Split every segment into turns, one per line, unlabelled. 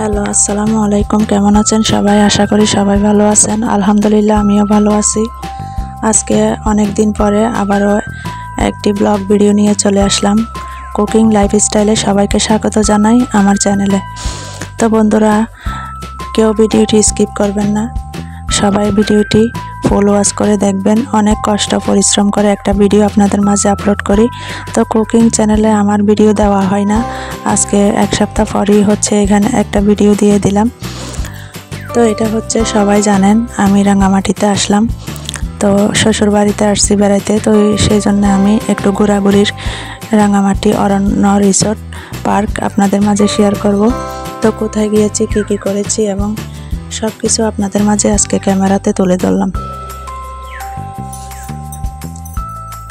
Hello, আসসালামু আলাইকুম। কেমন আছেন সবাই? আশা করি সবাই ভালো আছেন। আলহামদুলিল্লাহ, আমিও ভালো আছি। আজকে অনেক দিন পরে আবারও একটি ব্লগ ভিডিও নিয়ে চলে আসলাম। কুকিং লাইফস্টাইলে সবাইকে স্বাগত জানাই আমার চ্যানেলে। তো বন্ধুরা, কেউ ভিডিওটি স্কিপ করবেন না, সবাই ভিডিওটি ফুল ওয়াচ করে দেখবেন। অনেক কষ্ট পরিশ্রম করে একটা ভিডিও আপনাদের মাঝে আপলোড করি। তো কুকিং চ্যানেলে আমার ভিডিও দেওয়া হয় না, আজকে এক সপ্তাহ পরই হচ্ছে এখানে একটা ভিডিও দিয়ে দিলাম। তো এটা হচ্ছে সবাই জানেন আমি রাঙামাটিতে আসলাম, তো শ্বশুর বাড়িতে আসছি বেড়াইতে। তো সেই জন্য আমি একটু ঘোরাঘুরির রাঙামাটি অরণ্য রিসোর্ট পার্ক আপনাদের মাঝে শেয়ার করব। তো কোথায় গিয়েছি, কী কী করেছি এবং সব কিছু আপনাদের মাঝে আজকে ক্যামেরাতে তুলে ধরলাম।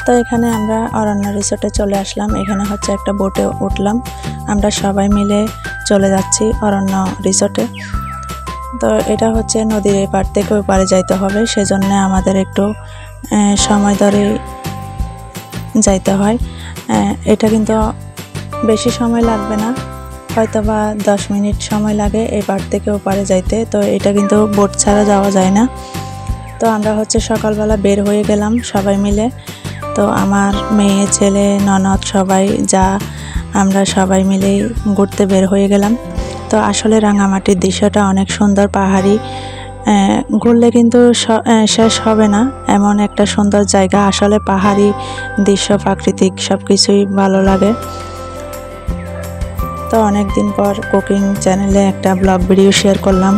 তো এখানে আমরা অরণ্য রিসোর্টে চলে আসলাম। এখানে হচ্ছে একটা বোটে উঠলাম, আমরা সবাই মিলে চলে যাচ্ছি অরণ্য রিসোর্টে। তো এটা হচ্ছে নদীর এই পার থেকে ওই পারে যাইতে হবে, সেজন্য আমাদের একটু সময় ধরে যাইতে হয়। এটা কিন্তু বেশি সময় লাগবে না, হয়তো বা 10 মিনিট সময় লাগে এই পার থেকে ও পারে যাইতে। তো এটা কিন্তু বোট ছাড়া যাওয়া যায় না। তো আমরা হচ্ছে সকালবেলা বের হয়ে গেলাম সবাই মিলে। তো আমার মেয়ে, ছেলে, ননদ সবাই আমরা সবাই মিলেই ঘুরতে বের হয়ে গেলাম। তো আসলে রাঙামাটির দৃশ্যটা অনেক সুন্দর, পাহাড়ি, ঘুরলে কিন্তু শেষ হবে না, এমন একটা সুন্দর জায়গা। আসলে পাহাড়ি দৃশ্য, প্রাকৃতিক সব কিছুই ভালো লাগে। তো অনেক দিন পর কুকিং চ্যানেলে একটা ব্লগ ভিডিও শেয়ার করলাম।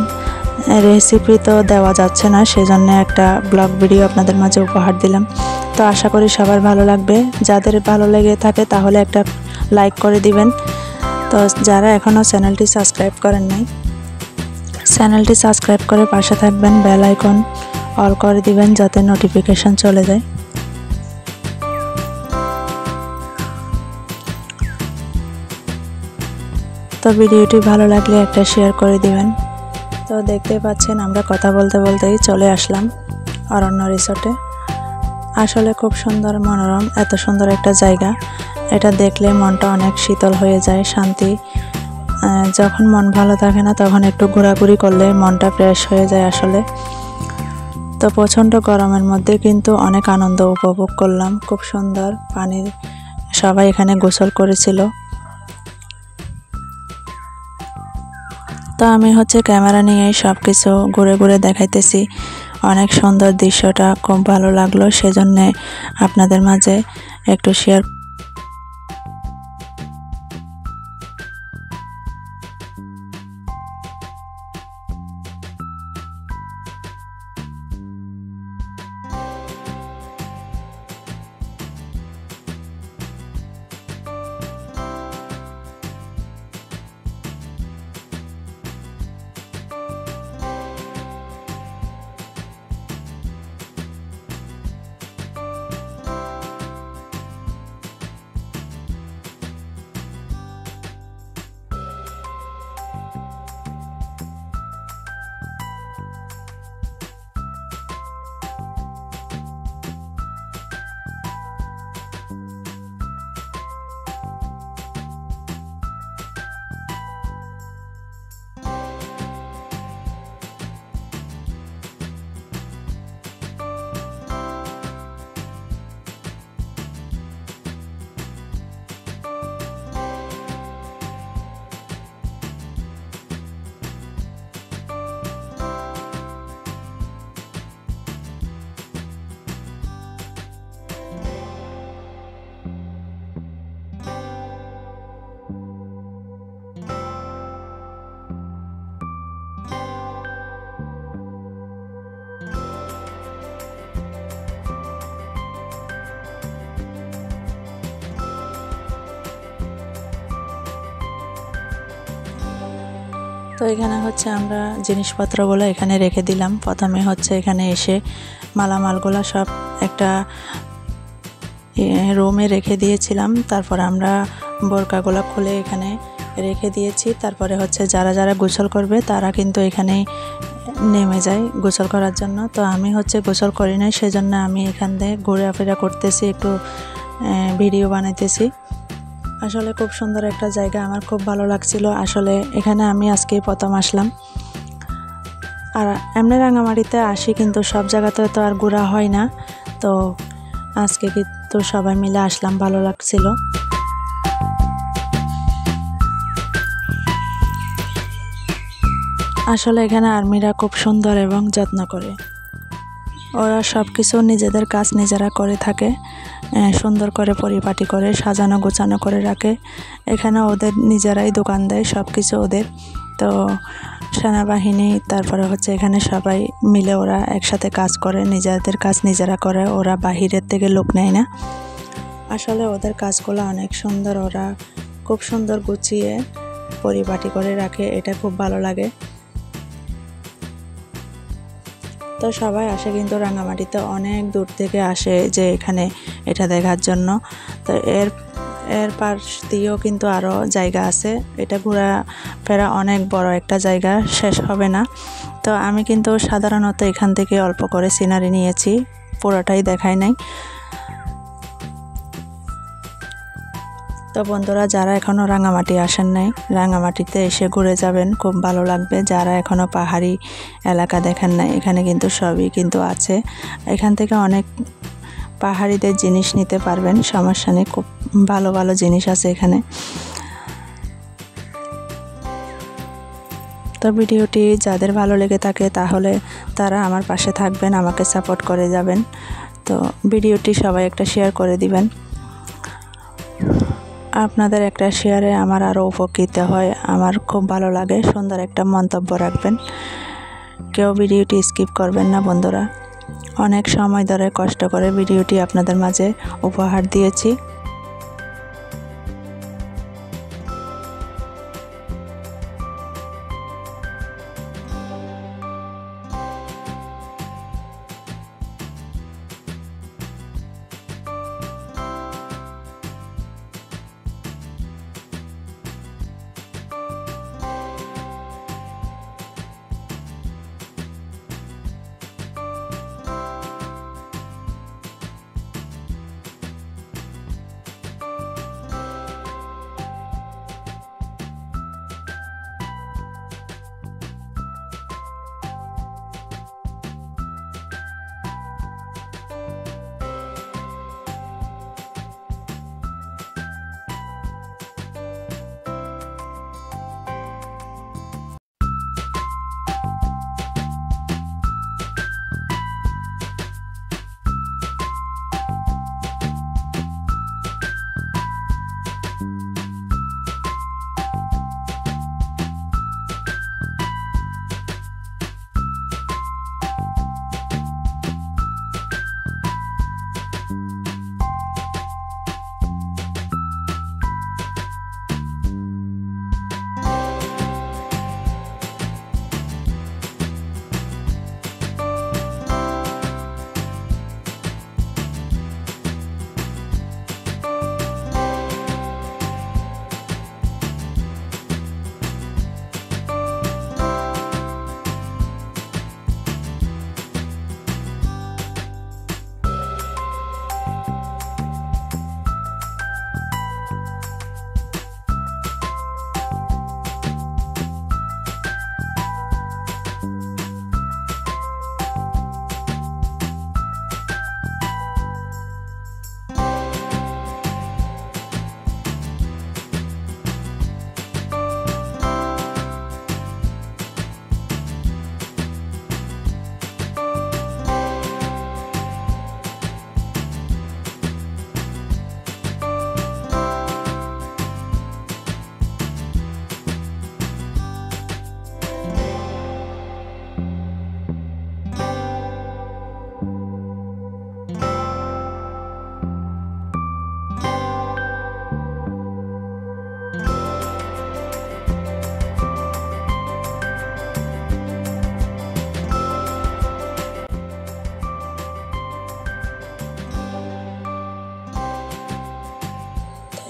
রেসিপি তো দেওয়া যাচ্ছে না, সেজন্য একটা ব্লগ ভিডিও আপনাদের মাঝে উপহার দিলাম। তো আশা করি সবার ভালো লাগবে। যাদের ভালো লেগে থাকে তাহলে একটা লাইক করে দিবেন। তো যারা এখনও চ্যানেলটি সাবস্ক্রাইব করেন নাই, চ্যানেলটি সাবস্ক্রাইব করে পাশে থাকবেন, বেল আইকন অল করে দিবেন যাতে নোটিফিকেশন চলে যায়। তো ভিডিওটি ভালো লাগলে একটা শেয়ার করে দিবেন। তো দেখতে পাচ্ছেন আমরা কথা বলতে বলতেই চলে আসলাম অরণ্য রিসোর্টে। আসলে খুব সুন্দর, মনোরম, এত সুন্দর একটা জায়গা, এটা দেখলে মনটা অনেক শীতল হয়ে যায়, শান্তি। যখন মন ভালো থাকে না তখন একটু ঘোরাঘুরি করলে মনটা ফ্রেশ হয়ে যায় আসলে। তো প্রচণ্ড গরমের মধ্যে কিন্তু অনেক আনন্দ উপভোগ করলাম, খুব সুন্দর পানির, সবাই এখানে গোসল করেছিল। তো আমি হচ্ছে ক্যামেরা নিয়ে সব কিছু ঘুরে ঘুরে দেখাইতেছি। অনেক সুন্দর দৃশ্যটা, খুব ভালো লাগলো, সেজন্যে আপনাদের মাঝে একটু শেয়ার। তো এখানে হচ্ছে আমরা জিনিসপত্রগুলো এখানে রেখে দিলাম। প্রথমে হচ্ছে এখানে এসে মালামালগুলো সব একটা রুমে রেখে দিয়েছিলাম, তারপর আমরা বোরকাগুলো খুলে এখানে রেখে দিয়েছি। তারপরে হচ্ছে যারা যারা গোসল করবে তারা কিন্তু এখানে নেমে যায় গোসল করার জন্য। তো আমি হচ্ছে গোসল করি নাই, সেজন্য আমি এখান থেকে ঘোরাফেরা করতেছি, একটু ভিডিও বানাইতেছি। আসলে খুব সুন্দর একটা জায়গা, আমার খুব ভালো লাগছিল। আসলে এখানে আমি আজকেই প্রথম আসলাম। আর এমনি রাঙামাটিতে আসি, কিন্তু সব জায়গাতে তো আর ঘোরা হয় না। তো আজকে কিন্তু সবাই মিলে আসলাম, ভালো লাগছিল। আসলে এখানে আর্মিরা খুব সুন্দর এবং যত্ন করে। ওরা সব কিছু নিজেদের কাজ নিজেরা করে থাকে, সুন্দর করে পরিপাটি করে সাজানো গোছানো করে রাখে। এখানে ওদের নিজেরাই দোকান দেয়, সব কিছু ওদের। তো সেনাবাহিনী, তারপরে হচ্ছে এখানে সবাই মিলে ওরা একসাথে কাজ করে, নিজেদের কাজ নিজেরা করে। ওরা বাহিরের থেকে লোক নেয় না। আসলে ওদের কাজগুলো অনেক সুন্দর, ওরা খুব সুন্দর গুছিয়ে পরিপাটি করে রাখে, এটা খুব ভালো লাগে। তো সবাই আসে, কিন্তু রাঙামাটিতে অনেক দূর থেকে আসে যে এখানে এটা দেখার জন্য। তো এর পাশ দিয়েও কিন্তু আরও জায়গা আছে, এটা ঘোরাফেরা অনেক বড় একটা জায়গা, শেষ হবে না। তো আমি কিন্তু সাধারণত এখান থেকে অল্প করে সিনারি নিয়েছি, পুরোটাই দেখাই নাই। তো বন্ধুরা, যারা এখনও রাঙামাটি আসেন নাই, রাঙামাটিতে এসে ঘুরে যাবেন, খুব ভালো লাগবে। যারা এখনও পাহাড়ি এলাকা দেখেন নাই, এখানে কিন্তু সবই কিন্তু আছে। এখান থেকে অনেক পাহাড়িদের জিনিস নিতে পারবেন, সমস্যা নেই। খুব ভালো ভালো জিনিস আছে এখানে। তো ভিডিওটি যাদের ভালো লেগে থাকে তাহলে তারা আমার পাশে থাকবেন, আমাকে সাপোর্ট করে যাবেন। তো ভিডিওটি সবাই একটা শেয়ার করে দিবেন। আপনাদের একটা শেয়ারে আমার আরও উপকৃত হয়, আমার খুব ভালো লাগে। সুন্দর একটা মন্তব্য রাখবেন, কেউ ভিডিওটি স্কিপ করবেন না বন্ধুরা। অনেক সময় ধরে কষ্ট করে ভিডিওটি আপনাদের মাঝে উপহার দিয়েছি।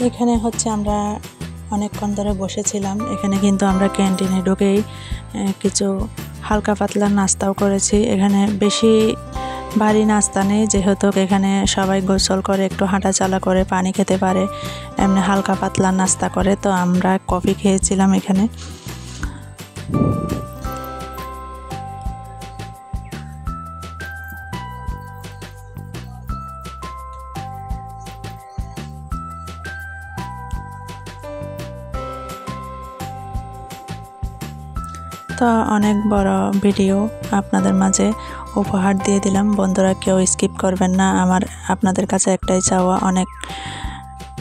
এখানে হচ্ছে আমরা অনেকক্ষণ ধরে বসেছিলাম। এখানে কিন্তু আমরা ক্যান্টিনে ঢুকেই কিছু হালকা পাতলা নাস্তাও করেছি। এখানে বেশি ভারী নাস্তা নেই, যেহেতু এখানে সবাই গোসল করে একটু হাঁটাচলা করে পানি খেতে পারে, এমনি হালকা পাতলা নাস্তা করে। তো আমরা কফি খেয়েছিলাম এখানে। তো অনেক বড় ভিডিও আপনাদের মাঝে উপহার দিয়ে দিলাম। বন্ধুরা কেউ স্কিপ করবেন না। আপনাদের কাছে একটাই চাওয়া, অনেক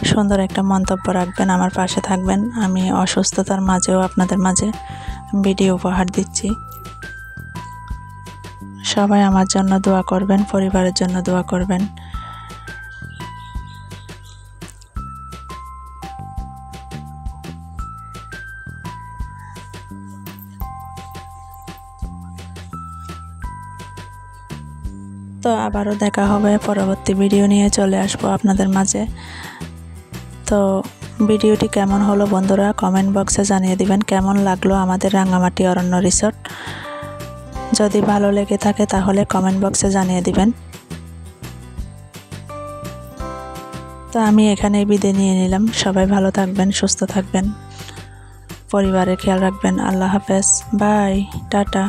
সুন্দর একটা মন্তব্য রাখবেন, আমার পাশে থাকবেন। আমি অসুস্থতার মাঝেও আপনাদের মাঝে ভিডিও উপহার দিচ্ছি। সবাই আমার জন্য দোয়া করবেন, পরিবারের জন্য দোয়া করবেন। তো আবারও দেখা হবে, পরবর্তী ভিডিও নিয়ে চলে আসবো আপনাদের মাঝে। তো ভিডিওটি কেমন হলো বন্ধুরা কমেন্ট বক্সে জানিয়ে দিবেন। কেমন লাগলো আমাদের রাঙ্গামাটি অরণ্য রিসোর্ট, যদি ভালো লেগে থাকে তাহলে কমেন্ট বক্সে জানিয়ে দিবেন। তো আমি এখানেই বিদায় নিয়ে নিলাম। সবাই ভালো থাকবেন, সুস্থ থাকবেন, পরিবারের খেয়াল রাখবেন। আল্লাহ হাফেজ, বাই, টাটা।